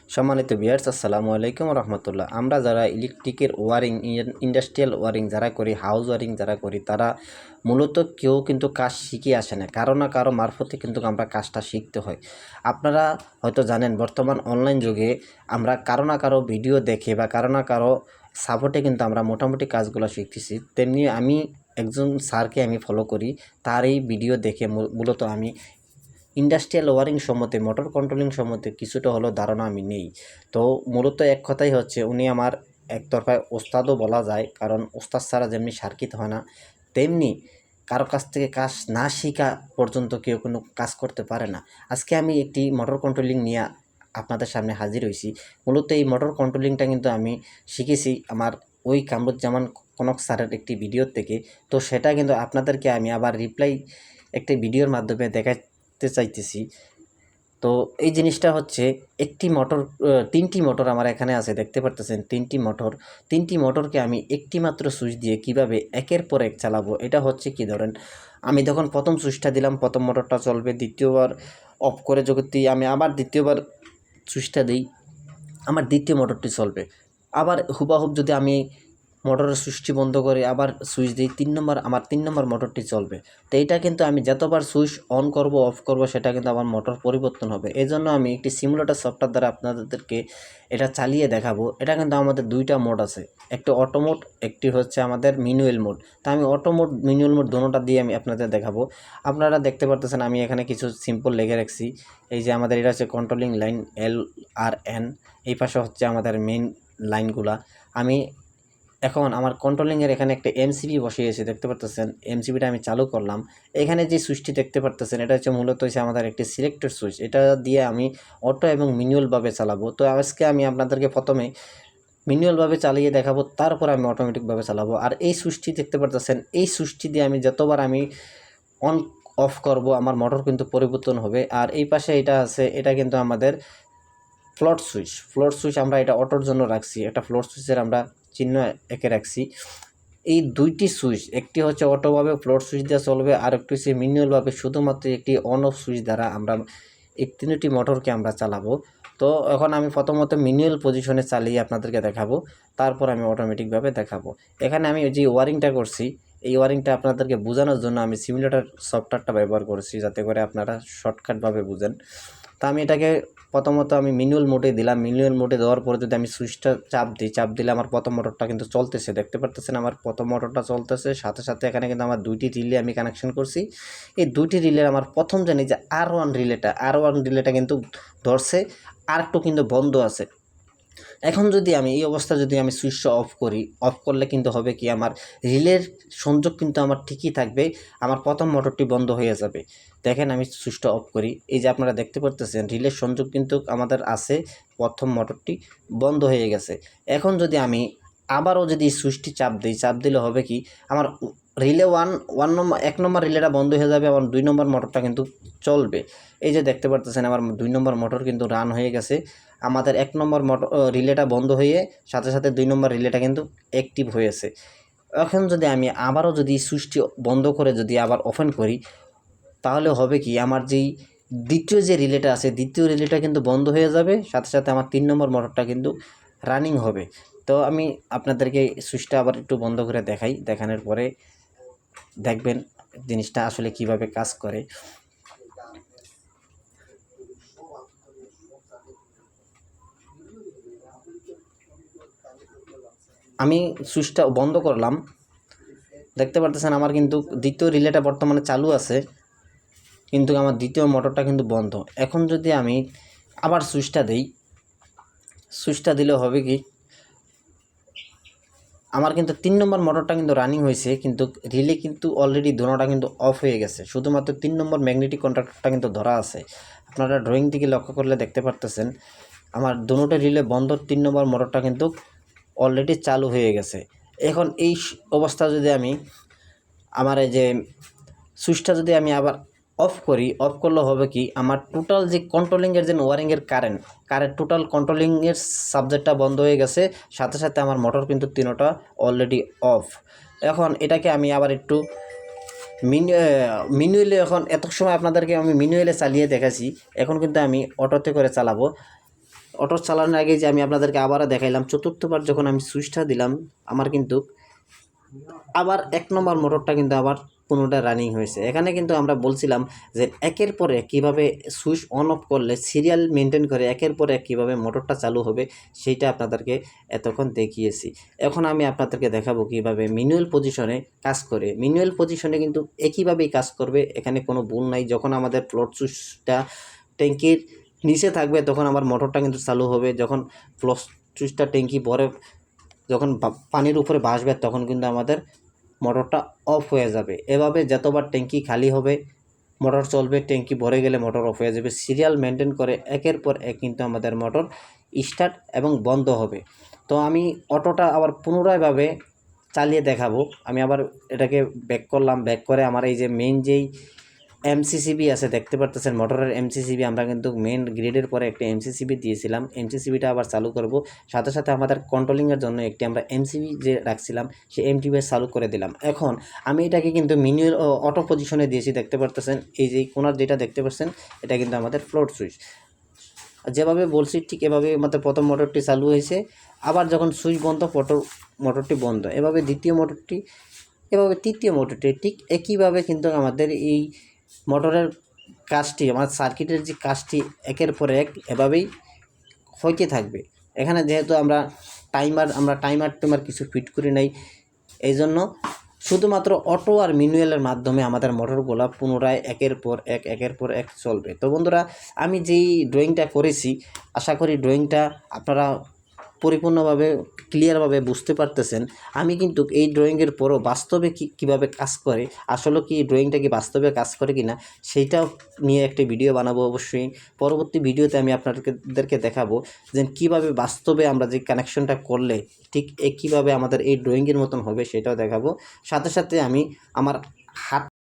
সম্মানিত ভিউয়ার্স, আসসালামু আলাইকুম রহমতুল্লাহ। আমরা যারা ইলেকট্রিকের ওয়ারিং, ইন্ডাস্ট্রিয়াল ওয়ারিং যারা করি, হাউস ওয়ারিং যারা করি, তারা মূলত কেউ কিন্তু কাজ শিখে আসে না, কারো না কারো মারফতে কিন্তু আমরা কাজটা শিখতে হয়। আপনারা হয়তো জানেন, বর্তমান অনলাইন যুগে আমরা কারো না কারো ভিডিও দেখে বা কারো না কারো সাপোর্টে কিন্তু আমরা মোটামুটি কাজগুলো শিখতেছি। তেমনি আমি একজন স্যারকে আমি ফলো করি, তার এই ভিডিও দেখে মূলত আমি ইন্ডাস্ট্রিয়াল ওয়ারিং সম্বন্ধে, মোটর কন্ট্রোলিং সম্বন্ধে কিছুটা হলেও ধারণা আমি নেই। তো মূলত এক কথাই হচ্ছে, উনি আমার একতরফায় ওস্তাদও বলা যায়, কারণ ওস্তাদ ছাড়া যেমনি সার্কিট হয় না, তেমনি কারো কাছ থেকে কাজ না শেখা পর্যন্ত কেউ কোনো কাজ করতে পারে না। আজকে আমি একটি মোটর কন্ট্রোলিং নিয়ে আপনাদের সামনে হাজির হয়েছি। মূলত এই মোটর কন্ট্রোলিংটা কিন্তু আমি শিখেছি আমার ওই কামরুজ্জামান কনক স্যারের একটি ভিডিও থেকে। তো সেটা কিন্তু আপনাদেরকে আমি আবার রিপ্লাই একটি ভিডিওর মাধ্যমে চাইতেছি। তো এই জিনিসটা হচ্ছে, একটি মোটর, তিনটি মোটর আমার এখানে আছে, দেখতে পারতেছেন তিনটি মোটরকে আমি একটি মাত্র সুইচ দিয়ে কিভাবে একের পর এক চালাবো। এটা হচ্ছে কি, ধরেন আমি যখন প্রথম সুইচটা দিলাম, প্রথম মোটরটা চলবে, দ্বিতীয়বার অফ করে যদি আমি আবার দ্বিতীয়বার সুইচটা দিই, আমার দ্বিতীয় মোটরটি চলবে। আবার হুবাহুব যদি আমি মোটরের সুইচটি বন্ধ করে আবার সুইচ দিই, আমার 3 নম্বর মোটরটি চলবে। তো এইটা কিন্তু আমি যতবার সুইচ অন করব অফ করব, সেটা কিন্তু আমার মোটর পরিবর্তন হবে। এই জন্য আমি একটি সিমুলেটর সফটওয়্যার দ্বারা আপনাদেরকে এটা চালিয়ে দেখাবো। এটা কিন্তু আমাদের দুইটা মোড আছে, একটি অটো মোড, একটি হচ্ছে আমাদের ম্যানুয়াল মোড। তা আমি অটো মোড, ম্যানুয়াল মোড দুটোটা দিয়ে আমি আপনাদের দেখাবো। আপনারা দেখতে পারতেছেন আমি এখানে কিছু সিম্পল লিখে রাখছি। এই যে আমাদের এটা হচ্ছে কন্ট্রোলিং লাইন LRN, এই পাশে হচ্ছে আমাদের মেইন লাইনগুলা। আমি এখন আমার কন্ট্রোলিংয়ের এখানে একটা এমসিবি বসিয়েছে, দেখতে পারতেছেন। এমসিবিটা আমি চালু করলাম। এখানে যে সুইচটি দেখতে পারতেছেন, এটা হচ্ছে মূলত হচ্ছে আমাদের একটি সিলেক্টর সুইচ। এটা দিয়ে আমি অটো এবং ম্যানুয়ালভাবে চালাবো। তো আজকে আমি আপনাদেরকে প্রথমে ম্যানুয়ালভাবে চালিয়ে দেখাবো, তারপর আমি অটোমেটিকভাবে চালাবো। আর এই সুইচটি দেখতে পারতেছেন, এই সুইচটি দিয়ে আমি যতবার আমি অন অফ করব, আমার মোটর কিন্তু পরিবর্তন হবে। আর এই পাশে এটা আছে, এটা কিন্তু আমাদের ফ্লোট সুইচ আমরা এটা অটোর জন্য রাখছি, একটা ফ্লোট সুইচের আমরা চিহ্ন এঁকে রাখছি। এই দুইটি সুইচ, একটি হচ্ছে অটোভাবে ফ্লোট সুইচ দিয়ে চলবে, আর একটি হচ্ছে ম্যানুয়ালভাবে শুধুমাত্র একটি অন অফ সুইচ দ্বারা আমরা এই তিনটি মোটরকে আমরা চালাবো। তো এখন আমি প্রথমত ম্যানুয়াল পজিশনে চালিয়ে আপনাদেরকে দেখাবো, তারপর আমি অটোমেটিকভাবে দেখাবো। এখানে আমি যে ওয়ারিংটা করছি, এই ওয়ারিংটা আপনাদেরকে বোঝানোর জন্য আমি সিমুলেটর সফটওয়্যারটা ব্যবহার করছি, যাতে করে আপনারা শর্টকাটভাবে বুঝেন। তা আমি এটাকে প্রথমত আমি ম্যানুয়াল মোডে দিলাম। ম্যানুয়াল মোডে দেওয়ার পরে যদি আমি সুইচটা চাপ দিলে আমার প্রথম মোটরটা কিন্তু চলতেছে, দেখতে পারতেছেন আমার প্রথম মোটরটা চলতেছে। সাথে সাথে এখানে কিন্তু আমার দুইটি রিলে আমি কানেকশন করছি। এই দুইটি রিলের আমার প্রথম জানি যে R1 রিলেটা কিন্তু ধরছে, আর একটু কিন্তু বন্ধ আছে। এখন যদি আমি এই অবস্থা যদি আমি সুইচটা অফ করি, অফ করলে কিন্তু হবে কি, আমার রিলের সংযোগ কিন্তু আমার ঠিকই থাকবে, আমার প্রথম মোটরটি বন্ধ হয়ে যাবে। দেখেন আমি সুইচটা অফ করি, এই যে আপনারা দেখতে পারতেছেন রিলের সংযোগ কিন্তু আমাদের আছে, প্রথম মোটরটি বন্ধ হয়ে গেছে। এখন যদি আমি আবারও যদি সুইচটি চাপ দিলে হবে কি, আমার রিলে এক নম্বর রিলেটা বন্ধ হয়ে যাবে, আমার 2 নম্বর মোটরটা কিন্তু চলবে। এই যে দেখতে পারতেছেন আমার 2 নম্বর মোটর কিন্তু রান হয়ে গেছে। আমাদের 1 নম্বর মোটর রিলেটা বন্ধ হয়ে সাথে সাথে 2 নম্বর রিলেটা কিন্তু অ্যাক্টিভ হয়েছে। এখন যদি আমি আবারও যদি সুইচটি বন্ধ করে যদি আবার ওপেন করি, তাহলে হবে কি, আমার যেই দ্বিতীয় যে রিলেটা আছে, দ্বিতীয় রিলেটা কিন্তু বন্ধ হয়ে যাবে, সাথে সাথে আমার 3 নম্বর মোটরটা কিন্তু রানিং হবে। তো আমি আপনাদেরকে সুইচটা আবার একটু বন্ধ করে দেখাই, দেখানোর পরে দেখবেন জিনিসটা আসলে কিভাবে কাজ করে। আমি সুইচটা বন্ধ করলাম, দেখতে পারতেছেন আমার কিন্তু দ্বিতীয় রিলেটা বর্তমানে চালু আছে, কিন্তু আমার দ্বিতীয় মোটরটা কিন্তু বন্ধ। এখন যদি আমি আবার সুইচটা দিই, সুইচটা দিলে হবে কি, আমার কিন্তু 3 নম্বর মোটরটা কিন্তু রানিং হয়েছে, কিন্তু রিলে কিন্তু অলরেডি দোনোটা কিন্তু অফ হয়ে গেছে, শুধুমাত্র 3 নম্বর ম্যাগনেটিক কন্ট্যাক্টরটা কিন্তু ধরা আছে। আপনারা ড্রয়িং থেকে লক্ষ্য করলে দেখতে পারতেছেন আমার দোনোটা রিলে বন্ধ, 3 নম্বর মোটরটা কিন্তু অলরেডি চালু হয়ে গেছে। এখন এই অবস্থা যদি আমি আমার এই যে সুইচটা যদি আমি আবার অফ করি, অফ করলে হবে কি, আমার টোটাল যে কন্ট্রোলিংয়ের যে ওয়ারিংয়ের কারেন্ট টোটাল কন্ট্রোলিংয়ের সাবজেক্টটা বন্ধ হয়ে গেছে, সাথে সাথে আমার মোটর কিন্তু তিনোটা অলরেডি অফ। এখন এটাকে আমি আবার একটু ম্যানুয়ালি, এখন এত সময় আপনাদেরকে আমি ম্যানুয়ালি চালিয়ে দেখাচ্ছি, এখন কিন্তু আমি অটোতে করে চালাবো। অটো চালানোর আগে যে আমি আপনাদেরকে আবারও দেখাইলাম, চতুর্থবার যখন আমি সুইচটা দিলাম আমার কিন্তু আবার 1 নম্বর মোটরটা কিন্তু আবার পুনরায় রানিং হয়েছে। এখানে কিন্তু আমরা বলছিলাম যে একের পর এক কীভাবে সুইচ অন অফ করলে সিরিয়াল মেনটেন করে একের পর এক কীভাবে মোটরটা চালু হবে সেইটা আপনাদেরকে এতক্ষণ দেখিয়েছি। এখন আমি আপনাদেরকে দেখাবো কীভাবে ম্যানুয়াল পজিশনে কাজ করে। ম্যানুয়াল পজিশনে কিন্তু একইভাবেই কাজ করবে, এখানে কোনো ভুল নাই। যখন আমাদের ফ্লোট সুইচটা ট্যাঙ্কির নিচে থাকবে তখন আমার মোটরটা কিন্তু চালু হবে, যখন ফ্লোট সুইচটা ট্যাঙ্কি ভরে যখন পানির উপরে ভাসবে তখন কিন্তু আমাদের মোটরটা অফ হয়ে যাবে। এভাবে যতবার ট্যাঙ্কি খালি হবে মোটর চলবে, ট্যাঙ্কি ভরে গেলে মোটর অফ হয়ে যাবে। সিরিয়াল মেনটেন করে একের পর এক কিন্তু আমাদের মোটর স্টার্ট এবং বন্ধ হবে। তো আমি অটোটা আবার পুনরায়ভাবে চালিয়ে দেখাবো। আমি আবার এটাকে ব্যাক করলাম, ব্যাক করে আমার এই যে মেইন যেই এমসিসিবি আছে দেখতে পারতেছেন, মোটরের এমসিসিবি আমরা কিন্তু মেন গ্রিডের পরে একটা এমসিসিবি দিয়েছিলাম। এমসিসিবিটা আবার চালু করব, সাথে সাথে আমাদের কন্ট্রোলিংয়ের জন্য একটি আমরা এমসিবি যে রাখছিলাম সেই এমটিবি চালু করে দিলাম। এখন আমি এটাকে কিন্তু ম্যানুয়াল অটো পজিশনে দিয়েছি, দেখতে পারতেছেন এই যে কোনার যেটা দেখতে পাচ্ছেন এটা কিন্তু আমাদের ফ্লোট সুইচ। যেভাবে বলছি ঠিক এভাবে আমাদের প্রথম মোটরটি চালু হয়েছে, আবার যখন সুইচ বন্ধ মোটরটি বন্ধ, এভাবে দ্বিতীয় মোটরটি, এভাবে তৃতীয় মোটরটি, ঠিক একইভাবে কিন্তু আমাদের এই মোটরের কাজটি, আমার সার্কিটের যে কাজটি একের পর এক এভাবেই হইতে থাকবে। এখানে যেহেতু আমরা টাইমার কিছু ফিট করি নাই, এই জন্য শুধুমাত্র অটো আর ম্যানুয়ালের মাধ্যমে আমাদের মোটরগুলা পুনরায় একের পর এক চলবে। তো বন্ধুরা, আমি যেই ড্রয়িংটা করেছি আশা করি ড্রয়িংটা আপনারা পরিপূর্ণভাবে ক্লিয়ারভাবে বুঝতে পারতেছেন। আমি কিন্তু এই ড্রয়িংয়ের পরও বাস্তবে কীভাবে কাজ করে, আসলে কি ড্রয়িংটা কি বাস্তবে কাজ করে কি না সেইটাও নিয়ে একটা ভিডিও বানাবো অবশ্যই। পরবর্তী ভিডিওতে আমি আপনাদেরকে দেখাবো যে কীভাবে বাস্তবে আমরা যে কানেকশনটা করলে ঠিক কীভাবে আমাদের এই ড্রয়িংয়ের মতন হবে সেটাও দেখাবো। সাথে সাথে আমি আমার হাত